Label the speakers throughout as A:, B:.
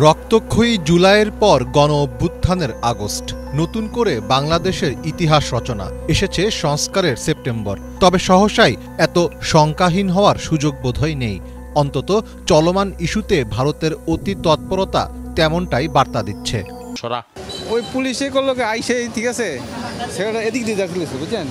A: রক্তক্ষয়ী জুলাইয়ের পর গণ অভ্যুত্থানের আগস্ট, নতুন করে বাংলাদেশের ইতিহাস রচনা, এসেছে সংস্কারের সেপ্টেম্বর। তবে সহসাই এত শঙ্কাহীন হওয়ার সুযোগ বোধহয় নেই। অন্তত চলমান ইস্যুতে ভারতের অতি তৎপরতা তেমনটাই বার্তা দিচ্ছে।
B: ওই পুলিশে করলো আইসে, ঠিক আছে, সেটা এদিক দিয়ে যাচ্ছিল, বুঝছেন,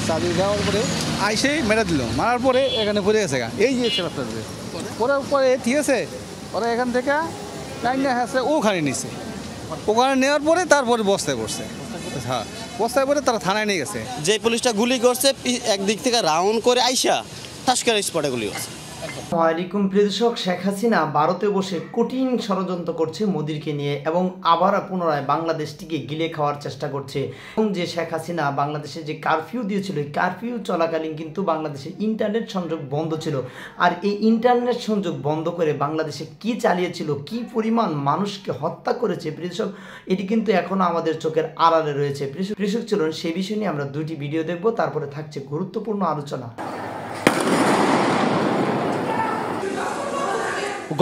B: চাবি দেওয়ার পরে আইসে মেরা দিল, মারার পরে এখানে পড়ে গেছে। এই যে পরে পরে ঠিক আছে, ওরা এখান থেকে লাইনে আসে ওখানে নিছে, ওখানে নেওয়ার পরে তারপরে বস্তায় পড়ছে। হ্যাঁ, বস্তায় পরে তারা থানায় নিয়ে গেছে।
C: যে পুলিশটা গুলি করছে একদিক থেকে রাউন্ড করে আইসা ঠাসকার স্পটে গুলি করছে।
D: ওয়ালাইকুম প্রিয় দর্শক, শেখ হাসিনা ভারতে বসে কঠিন ষড়যন্ত্র করছে মোদিকে নিয়ে এবং আবার পুনরায় বাংলাদেশটিকে গিলে খাওয়ার চেষ্টা করছে। এবং যে শেখ হাসিনা বাংলাদেশে যে কারফিউ দিয়েছিল, এই কারফিউ চলাকালীন কিন্তু বাংলাদেশের ইন্টারনেট সংযোগ বন্ধ ছিল। আর এই ইন্টারনেট সংযোগ বন্ধ করে বাংলাদেশে কি চালিয়েছিল, কি পরিমাণ মানুষকে হত্যা করেছে প্রিয় দর্শক, এটি কিন্তু এখনও আমাদের চোখের আড়ালে রয়েছে। প্রিয় দর্শক, চলুন সেই বিষয় নিয়ে আমরা দুটি ভিডিও দেখব, তারপরে থাকছে গুরুত্বপূর্ণ আলোচনা।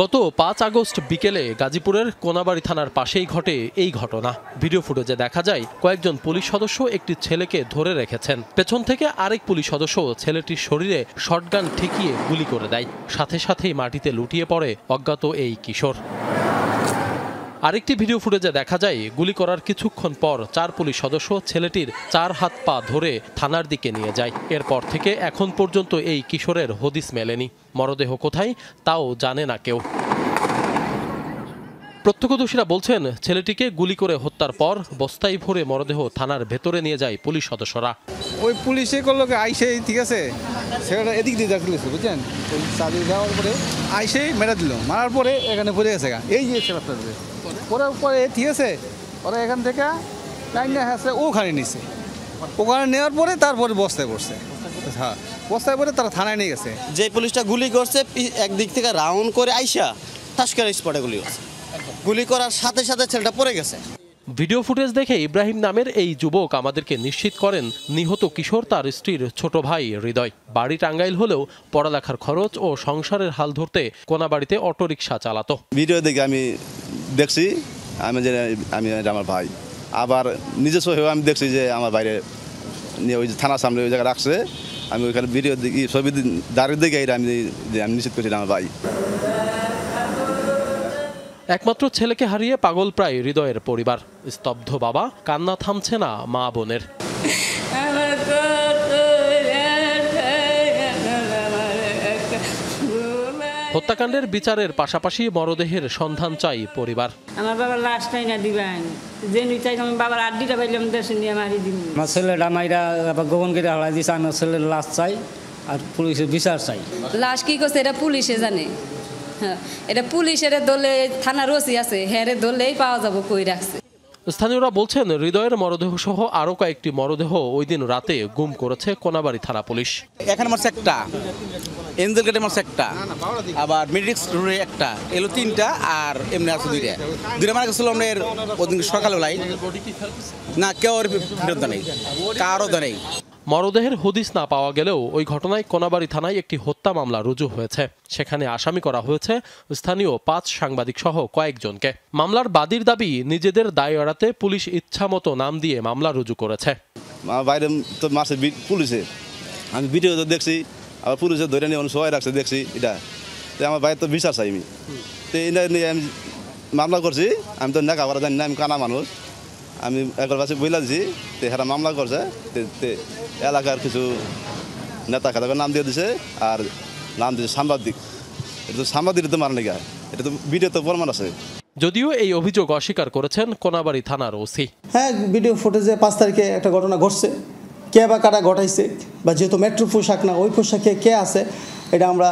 E: গত ৫ আগস্ট বিকেলে গাজীপুরের কোনাবাড়ি থানার পাশেই ঘটে এই ঘটনা। ভিডিও ফুটেজে দেখা যায় কয়েকজন পুলিশ সদস্য একটি ছেলেকে ধরে রেখেছেন। পেছন থেকে আরেক পুলিশ সদস্য ছেলেটির শরীরে শটগান ঠেকিয়ে গুলি করে দেয়। সাথে সাথেই মাটিতে লুটিয়ে পড়ে অজ্ঞাত এই কিশোর। আরেকটি ভিডিও ফুটেজে দেখা যায় গুলি করার কিছুক্ষণ পর ৪ পুলিশ সদস্য ছেলেটির ৪ হাত পা ধরে থানার দিকে নিয়ে যায়। এরপর থেকে এখন পর্যন্ত এই কিশোরের হদিস মেলেনি। মরদেহ কোথায় তাও জানে না কেউ। প্রত্যক্ষদর্শীরা বলছেন, ছেলেটিকে গুলি করে হত্যার পর বস্তায় ভরে মরদেহ থানার ভেতরে নিয়ে যায় পুলিশ সদস্যরা।
B: ওই পুলিশে করলো আইসে, ঠিক আছে, সেটা এদিক দিয়ে যাচ্ছিল, বুঝছেন, চাবি দেওয়ার পরে আইসে মেরা দিল, মারার পরে এখানে পড়ে গেছে। এই যে পরে পরে ঠিক আছে, ওরা এখান থেকে লাইনে আসে ওখানে নিছে, ওখানে নেওয়ার পরে তারপরে বস্তায় পড়ছে। হ্যাঁ, বস্তায় পরে তারা থানায় নিয়ে গেছে।
C: যে পুলিশটা গুলি করছে একদিক থেকে রাউন্ড করে আইসা ঠাসকার স্পটে গুলি করছে। গুলি করার সাথে সাথে ছেলেটা পড়ে গেছে।
E: ভিডিও ফুটেজ দেখে ইব্রাহিম নামের এই যুবক আমাদেরকে নিশ্চিত করেন, নিহত কিশোর তার স্ত্রীর ছোট ভাই হৃদয়। বাড়ি টাঙ্গাইল হলেও পড়ালেখার খরচ ও সংসারের হাল ধরতে কোনাবাড়িতে অটোরিকশা চালাতো।
F: ভিডিও দেখে আমি দেখছি আমি আমার ভাই, আবার নিজস্ব হয়েও আমি দেখছি যে আমার বাইরে নিয়ে ওই থানার সামনে ওই জায়গায় রাখছে। আমি ওইখানে ভিডিও দেখি, ছবি দাঁড়িয়ে দেখে আমি নিশ্চিত করছি আমার ভাই।
E: একমাত্র ছেলেকে হারিয়ে পাগল প্রায় হৃদয়ের পরিবার। স্তব্ধ বাবা, কান্না থামছে না মা বোনের। হত্যাকাণ্ডের বিচারের পাশাপাশি মরদেহের সন্ধান চাই পরিবার।
G: আমার বাবার লাশটাই না দিবেন, যে চাই আমি বাবার আড্ডিটা পাইলাম দেশে নিয়ে মারি দিব। আমার ছেলেটা মাইরা গোপন করে হালাই দিয়েছে, আমার ছেলের লাশ চাই আর পুলিশের বিচার চাই।
H: লাশ কি করছে এটা পুলিশে জানে, এটা পুলিশের দলে থানার ওসি আছে, হ্যাঁ দলেই পাওয়া যাবো কই রাখছে।
E: স্থানীয়রা বলছেন, হৃদয়ের মরদেহ সহ আরও কয়েকটি মরদেহ ওই দিন রাতে গুম করেছে কোনাবাড়ি থানা পুলিশ।
C: এখানে মারছে একটা, এঞ্জেল গেটে মারছে একটা, আবার মিডিক্স রোডে একটা, এলো 3টা, আর এমনি আছে 2টা মারা গেছিল। আমরা ওদিন সকালবেলায় না কেউ ফেরত নেই, কারও নেই।
E: মরদেহের হদিস না পাওয়া গেলেও ওই ঘটনায় কোনাবাড়ি থানায় একটি হত্যা মামলা রুজু হয়েছে। সেখানে আসামি করা হয়েছে স্থানীয় 5 সাংবাদিক সহ কয়েকজনকে। মামলার বাদীর দাবি, নিজেদের দায় এড়াতে পুলিশ ইচ্ছামতো নাম দিয়ে মামলা রুজু করেছে।
F: বাইরে তো মাসে পুলিশে আমি ভিডিও তো দেখছি, আবার পুলিশে ধরে নিয়ে সবাই রাখছে দেখছি। এটা তো আমার বাইরে তো বিচার চাই আমি, তো এটা নিয়ে আমি মামলা করছি। আমি তো নেকা করা জানি না, আমি কানা মানুষ। আমি একবার কাছে বইলা দিছি, তো এরা মামলা করছে। এলাকার কিছু নেতা খেতাকে নাম দিয়ে দিছে, আর নাম দিয়েছে সাংবাদিক। এটা তো সাংবাদিক তো মার নাকি, এটা তো ভিডিও তো প্রমাণ আছে।
E: যদিও এই অভিযোগ অস্বীকার করেছেন কোনাবাড়ি থানার ওসি।
I: হ্যাঁ, ভিডিও ফুটেজে 5 তারিখে একটা ঘটনা ঘটছে, কে বা কারা ঘটাইছে, বা যেহেতু মেট্রো পোশাক না, ওই পোশাকে কে আছে এটা আমরা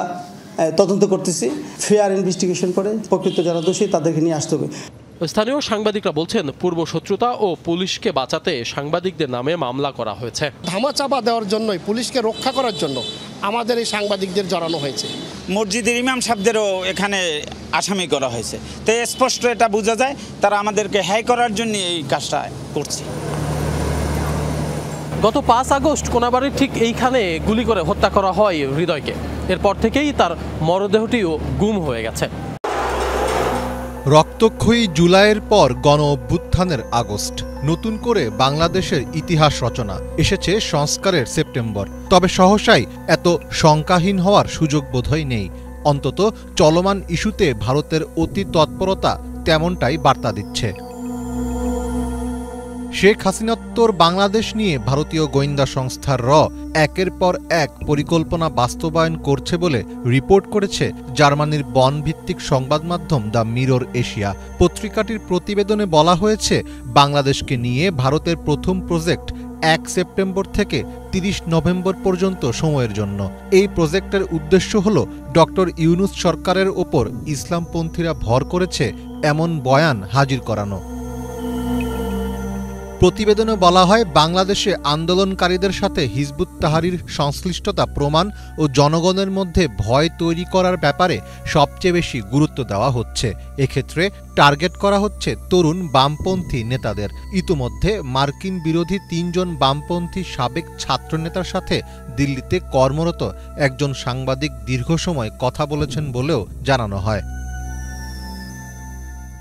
I: তদন্ত করতেছি। ফেয়ার ইনভেস্টিগেশন করে প্রকৃত যারা দোষী তাদেরকে নিয়ে আসতে হবে।
E: স্থানীয় সাংবাদিকরা বলছেন, পূর্ব শত্রুতা ও পুলিশকে বাঁচাতে সাংবাদিকদের নামে মামলা করা হয়েছে।
J: ধামাচাপা দেওয়ার জন্যই, পুলিশকে রক্ষা করার জন্য আমাদের এই সাংবাদিকদের জড়ানো হয়েছে।
K: মসজিদের ইমাম সাহেবদেরও এখানে আসামি করা হয়েছে। তো স্পষ্ট এটা বোঝা যায় তারা আমাদেরকে হ্যায় করার জন্য এই কাজটা করছে।
E: গত 5 আগস্ট কোনাবাড়ির ঠিক এইখানে গুলি করে হত্যা করা হয় হৃদয়কে। এরপর থেকেই তার মরদেহটিও গুম হয়ে গেছে।
A: রক্তক্ষয়ী জুলাইয়ের পর গণ অভ্যুত্থানের আগস্ট, নতুন করে বাংলাদেশের ইতিহাস রচনা, এসেছে সংস্কারের সেপ্টেম্বর। তবে সহসাই এত শঙ্কাহীন হওয়ার সুযোগ বোধহয় নেই। অন্তত চলমান ইস্যুতে ভারতের অতি তৎপরতা তেমনটাই বার্তা দিচ্ছে। শেখ হাসিনোত্তর বাংলাদেশ নিয়ে ভারতীয় গোয়েন্দা সংস্থার একের পর এক পরিকল্পনা বাস্তবায়ন করছে বলে রিপোর্ট করেছে জার্মানির বন ভিত্তিক সংবাদ মাধ্যম দ্য মিরর এশিয়া। পত্রিকাটির প্রতিবেদনে বলা হয়েছে, বাংলাদেশকে নিয়ে ভারতের প্রথম প্রজেক্ট 1 সেপ্টেম্বর থেকে 30 নভেম্বর পর্যন্ত সময়ের জন্য। এই প্রজেক্টের উদ্দেশ্য হল ডক্টর ইউনূস সরকারের ওপর ইসলামপন্থীরা ভর করেছে এমন বয়ান হাজির করানো। প্রতিবেদনে বলা হয়, বাংলাদেশে আন্দোলনকারীদের সাথে হিজবুত তাহরির সংশ্লিষ্টতা প্রমাণ ও জনগণের মধ্যে ভয় তৈরি করার ব্যাপারে সবচেয়ে বেশি গুরুত্ব দেওয়া হচ্ছে। এক্ষেত্রে টার্গেট করা হচ্ছে তরুণ বামপন্থী নেতাদের। ইতোমধ্যে মার্কিন বিরোধী 3 জন বামপন্থী সাবেক ছাত্রনেতার সাথে দিল্লিতে কর্মরত একজন সাংবাদিক দীর্ঘ সময় কথা বলেছেন বলেও জানানো হয়।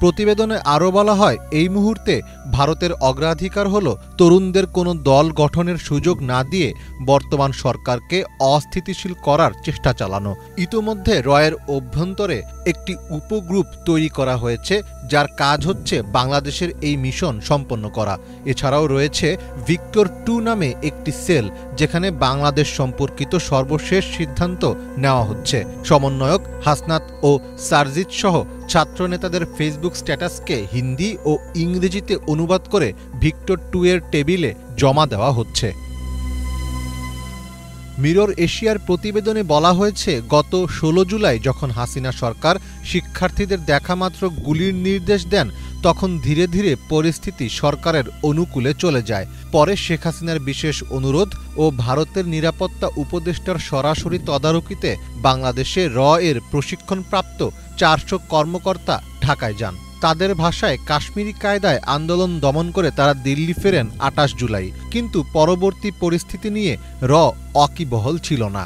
A: প্রতিবেদনে আরও বলা হয়, এই মুহূর্তে ভারতের অগ্রাধিকার হল তরুণদের কোনো দল গঠনের সুযোগ না দিয়ে বর্তমান সরকারকে অস্থিতিশীল করার চেষ্টা চালানো। ইতোমধ্যে রয়ের অভ্যন্তরে একটি উপগ্রুপ তৈরি করা হয়েছে, যার কাজ হচ্ছে বাংলাদেশের এই মিশন সম্পন্ন করা। এছাড়াও রয়েছে ভিক্টর 2 নামে একটি সেল, যেখানে বাংলাদেশ সম্পর্কিত সর্বশেষ সিদ্ধান্ত নেওয়া হচ্ছে। সমন্বয়ক হাসনাত ও সারজিৎ সহ ছাত্রনেতাদের ফেসবুক স্ট্যাটাসকে হিন্দি ও ইংরেজিতে অনুবাদ করে ভিক্টর 2 এর টেবিলে জমা দেওয়া হচ্ছে। মিরর এশিয়ার প্রতিবেদনে বলা হয়েছে, গত 16 জুলাই যখন হাসিনা সরকার শিক্ষার্থীদের দেখামাত্র গুলির নির্দেশ দেন, তখন ধীরে ধীরে পরিস্থিতি সরকারের অনুকূলে চলে যায়। পরে শেখ হাসিনার বিশেষ অনুরোধ ও ভারতের নিরাপত্তা উপদেষ্টার সরাসরি তদারকিতে বাংলাদেশে এর প্রশিক্ষণপ্রাপ্ত 400 কর্মকর্তা ঢাকায় যান। তাদের ভাষায়, কাশ্মীরি কায়দায় আন্দোলন দমন করে তারা দিল্লি ফেরেন 28 জুলাই। কিন্তু পরবর্তী পরিস্থিতি নিয়ে ওয়াকিবহল ছিল না।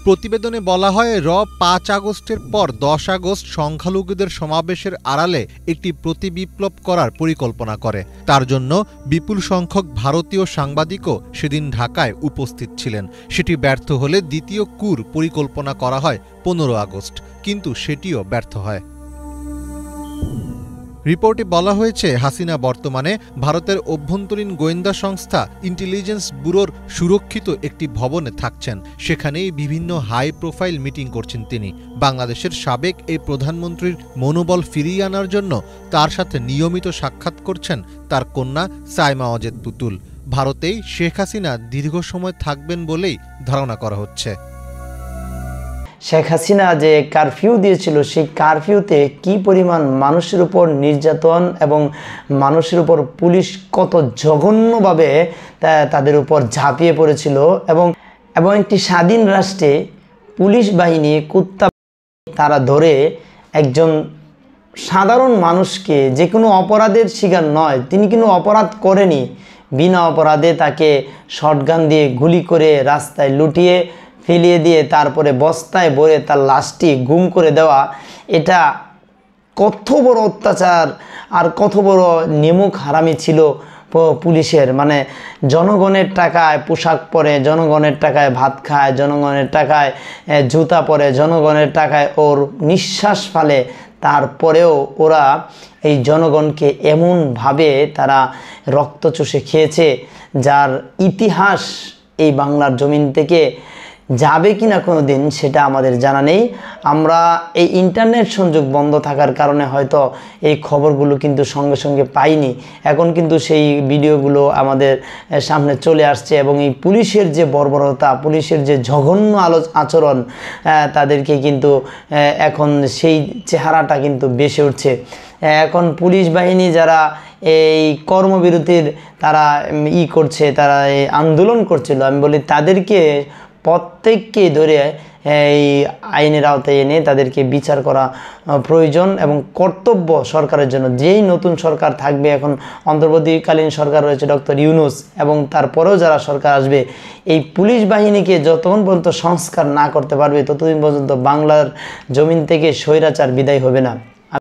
A: প্রতিবেদনে বলা হয়, 5 আগস্টের পর 10 আগস্ট সংখ্যালঘুদের সমাবেশের আড়ালে একটি প্রতিবিপ্লব করার পরিকল্পনা করে। তার জন্য বিপুল সংখ্যক ভারতীয় সাংবাদিকও সেদিন ঢাকায় উপস্থিত ছিলেন। সেটি ব্যর্থ হলে দ্বিতীয় কুর পরিকল্পনা করা হয় 15 আগস্ট, কিন্তু সেটিও ব্যর্থ হয়। রিপোর্টে বলা হয়েছে, হাসিনা বর্তমানে ভারতের অভ্যন্তরীণ গোয়েন্দা সংস্থা ইন্টেলিজেন্স ব্যুরোর সুরক্ষিত একটি ভবনে থাকছেন। সেখানেই বিভিন্ন হাই প্রোফাইল মিটিং করছেন তিনি। বাংলাদেশের সাবেক এই প্রধানমন্ত্রীর মনোবল ফিরিয়ে আনার জন্য তার সাথে নিয়মিত সাক্ষাৎ করছেন তার কন্যা সাইমা ওয়াজেদ পুতুল। ভারতেই শেখ হাসিনা দীর্ঘ সময় থাকবেন বলেই ধারণা করা হচ্ছে।
D: শেখ হাসিনা যে কারফিউ দিয়েছিল, সেই কারফিউতে কি পরিমাণ মানুষের উপর নির্যাতন এবং মানুষের উপর পুলিশ কত জঘন্যভাবে তাদের উপর ঝাঁপিয়ে পড়েছিল, এবং একটি স্বাধীন রাষ্ট্রে পুলিশ বাহিনী কুত্তা তারা ধরে একজন সাধারণ মানুষকে, যে কোনো অপরাধের শিকার নয়, তিনি কিন্তু অপরাধ করেনি, বিনা অপরাধে তাকে শটগান দিয়ে গুলি করে রাস্তায় লুটিয়ে ফেলিয়ে দিয়ে তারপরে বস্তায় ভরে তার লাশটি গুম করে দেওয়া, এটা কত বড় অত্যাচার আর কত বড় নিমুখ হারামি ছিল পুলিশের। মানে জনগণের টাকায় পোশাক পরে, জনগণের টাকায় ভাত খায়, জনগণের টাকায় জুতা পরে, জনগণের টাকায় ওর নিঃশ্বাস ফেলে, তারপরেও ওরা এই জনগণকে এমনভাবে তারা রক্ত চুষে খেয়েছে, যার ইতিহাস এই বাংলার জমিন থেকে যাবে কিনা কোনো দিন সেটা আমাদের জানা নেই। আমরা এই ইন্টারনেট সংযোগ বন্ধ থাকার কারণে হয়তো এই খবরগুলো কিন্তু সঙ্গে সঙ্গে পাইনি। এখন কিন্তু সেই ভিডিওগুলো আমাদের সামনে চলে আসছে, এবং এই পুলিশের যে বর্বরতা, পুলিশের যে জঘন্য আচরণ, তাদেরকে কিন্তু এখন সেই চেহারাটা কিন্তু বেশি উঠছে। এখন পুলিশ বাহিনী যারা এই কর্মবিরতির তারা করছে, তারা এই আন্দোলন করছিল, আমি বলি তাদেরকে প্রত্যেককে ধরে এই আইনের আওতায় এনে তাদেরকে বিচার করা প্রয়োজন এবং কর্তব্য সরকারের জন্য। যেই নতুন সরকার থাকবে, এখন অন্তর্বর্তীকালীন সরকার রয়েছে ডক্টর ইউনূস, এবং তারপরেও যারা সরকার আসবে, এই পুলিশ বাহিনীকে যতক্ষণ পর্যন্ত সংস্কার না করতে পারবে ততদিন পর্যন্ত বাংলার জমিন থেকে স্বৈরাচার বিদায় হবে না।